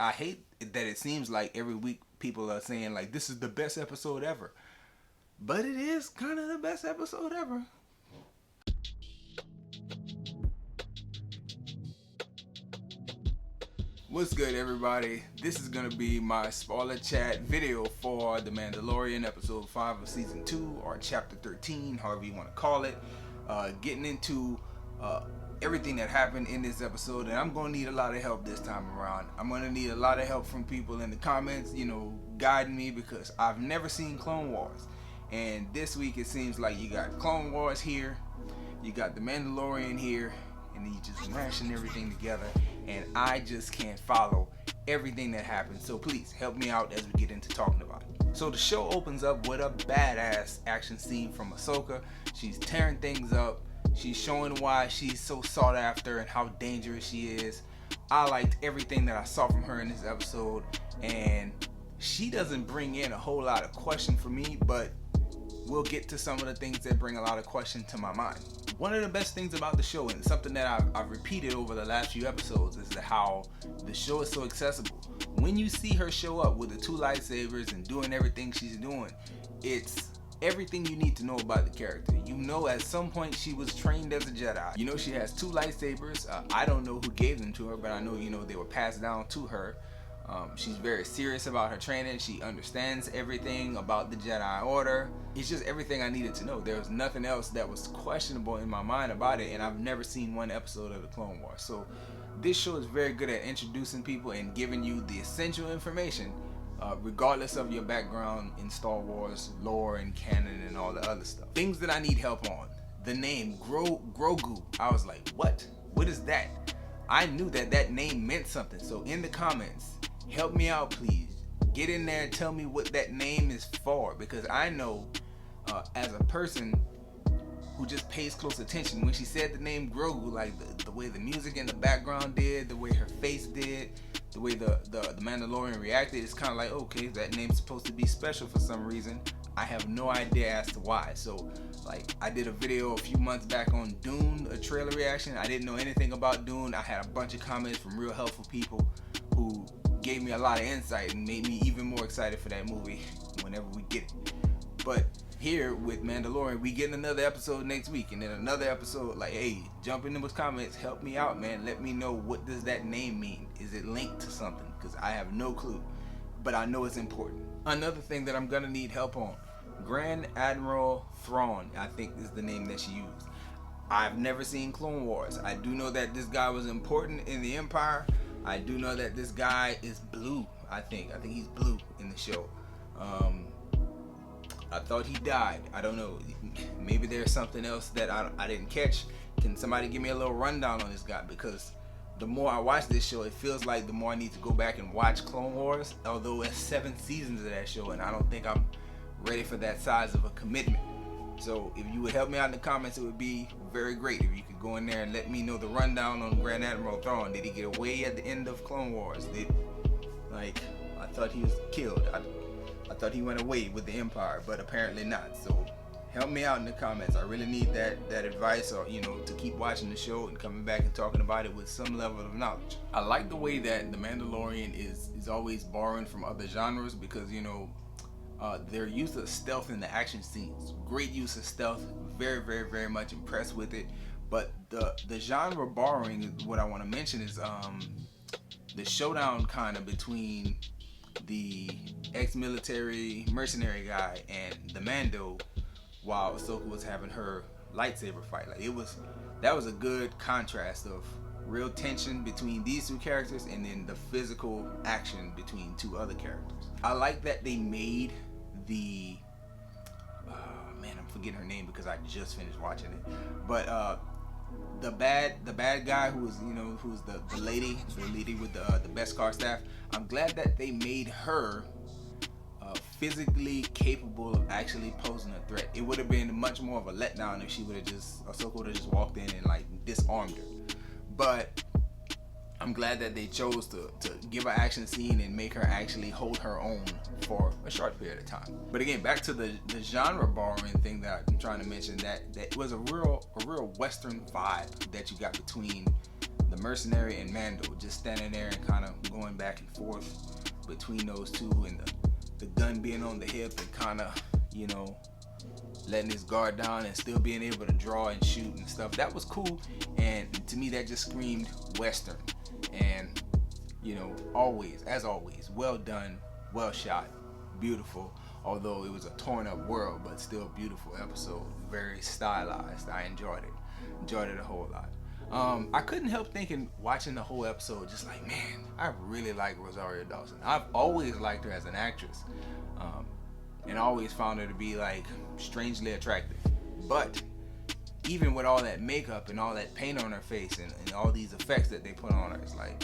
I hate that it seems like every week people are saying like this is the best episode ever, but it is kind of the best episode ever. What's good, everybody? This is gonna be my spoiler chat video for The Mandalorian episode 5 of season 2, or chapter 13, however you want to call it. Getting into everything that happened in this episode, and I'm gonna need a lot of help this time around. I'm gonna need a lot of help from people in the comments, guiding me, because I've never seen Clone Wars, and this week it seems like you got Clone Wars here, you got The Mandalorian here, and then you just mashing everything together, and I just can't follow everything that happens. So please help me out as we get into talking about it. So the show opens up with a badass action scene from Ahsoka. She's tearing things up. She's showing why she's so sought after and how dangerous she is. I liked everything that I saw from her in this episode, and she doesn't bring in a whole lot of question for me, but we'll get to some of the things that bring a lot of question to my mind. One of the best things about the show, and something that I've repeated over the last few episodes, is how the show is so accessible. When you see her show up with the 2 lightsabers and doing everything she's doing, it's everything you need to know about the character. At some point she was trained as a Jedi. She has 2 lightsabers. I don't know who gave them to her, but I know, they were passed down to her. She's very serious about her training. She understands everything about the Jedi Order. It's just everything I needed to know. There was nothing else that was questionable in my mind about it, and I've never seen one episode of the Clone Wars. So this show is very good at introducing people and giving you the essential information, regardless of your background in Star Wars lore and canon and all the other stuff. Things that I need help on. The name Grogu. I was like, what? What is that? I knew that name meant something. So in the comments, help me out, please. Get in there and tell me what that name is for, because I know as a person who just pays close attention, when she said the name Grogu, like the way the music in the background did, the way her face did, the way the Mandalorian reacted, it's kind of like, okay, that name's supposed to be special for some reason. I have no idea as to why. So like, I did a video a few months back on Dune, a trailer reaction. I didn't know anything about Dune. I had a bunch of comments from real helpful people who gave me a lot of insight and made me even more excited for that movie whenever we get it. But here with Mandalorian, we get another episode next week, and then another episode. Like, hey, jump in those comments, help me out, man. Let me know, what does that name mean? Is it linked to something? Because I have no clue, but I know it's important. Another thing that I'm gonna need help on, Grand Admiral Thrawn, I think is the name that she used. I've never seen Clone Wars. I do know that this guy was important in the Empire. I do know that this guy is blue. I think he's blue in the show. I thought he died. I don't know. Maybe there's something else that I didn't catch. Can somebody give me a little rundown on this guy? Because the more I watch this show, it feels like the more I need to go back and watch Clone Wars. Although it's 7 seasons of that show, and I don't think I'm ready for that size of a commitment. So if you would help me out in the comments, it would be very great if you could go in there and let me know the rundown on Grand Admiral Thrawn. Did he get away at the end of Clone Wars? I thought he was killed. I thought he went away with the Empire, but apparently not. So help me out in the comments. I really need that advice, or to keep watching the show and coming back and talking about it with some level of knowledge. I like the way that The Mandalorian is always borrowing from other genres, because their use of stealth in the action scenes, great use of stealth, very, very, very much impressed with it. But the genre borrowing, what I want to mention is the showdown kind of between the ex-military mercenary guy and the Mando, while Ahsoka was having her lightsaber fight. Like, that was a good contrast of real tension between these 2 characters, and then the physical action between 2 other characters. I like that they made the man, I'm forgetting her name because I just finished watching it, but the bad guy who's the lady with the Beskar staff. I'm glad that they made her physically capable of actually posing a threat. It would have been much more of a letdown if Ahsoka would have just walked in and like disarmed her. But I'm glad that they chose to give an action scene and make her actually hold her own for a short period of time. But again, back to the genre borrowing thing that I'm trying to mention, that was a real Western vibe that you got between the mercenary and Mando, just standing there and kind of going back and forth between those two, and the gun being on the hip and kind of, you know, letting his guard down and still being able to draw and shoot and stuff. That was cool, and to me that just screamed Western. And you know, as always, well done, well shot, beautiful. Although it was a torn up world, but still beautiful episode, very stylized. I enjoyed it a whole lot. I couldn't help thinking, watching the whole episode, just like, man, I really like Rosario Dawson. I've always liked her as an actress, and always found her to be like strangely attractive. But even with all that makeup and all that paint on her face and all these effects that they put on her, it's like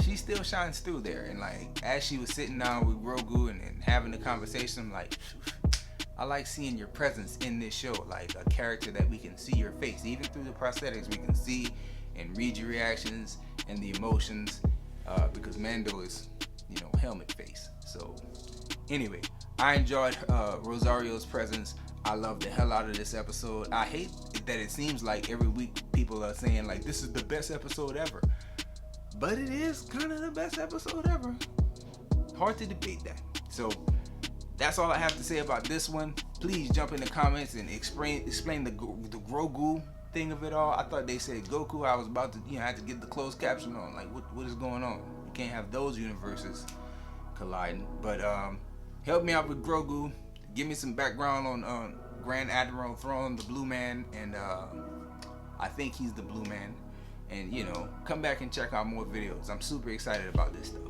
she still shines through there. And like, as she was sitting down with Grogu and having the conversation, I'm like, I like seeing your presence in this show, like a character that we can see your face. Even through the prosthetics, we can see and read your reactions and the emotions, because Mando is, you know, helmet face. So anyway, I enjoyed Rosario's presence. I love the hell out of this episode. I hate that it seems like every week people are saying like, this is the best episode ever. But it is kind of the best episode ever. Hard to debate that. So that's all I have to say about this one. Please jump in the comments and explain the Grogu thing of it all. I thought they said Goku. I was about to, you know, I had to get the closed caption on. Like, what is going on? You can't have those universes colliding. But help me out with Grogu. Give me some background on Grand Admiral Thrawn, the Blue Man, and I think he's the Blue Man. And, you know, come back and check out more videos. I'm super excited about this stuff.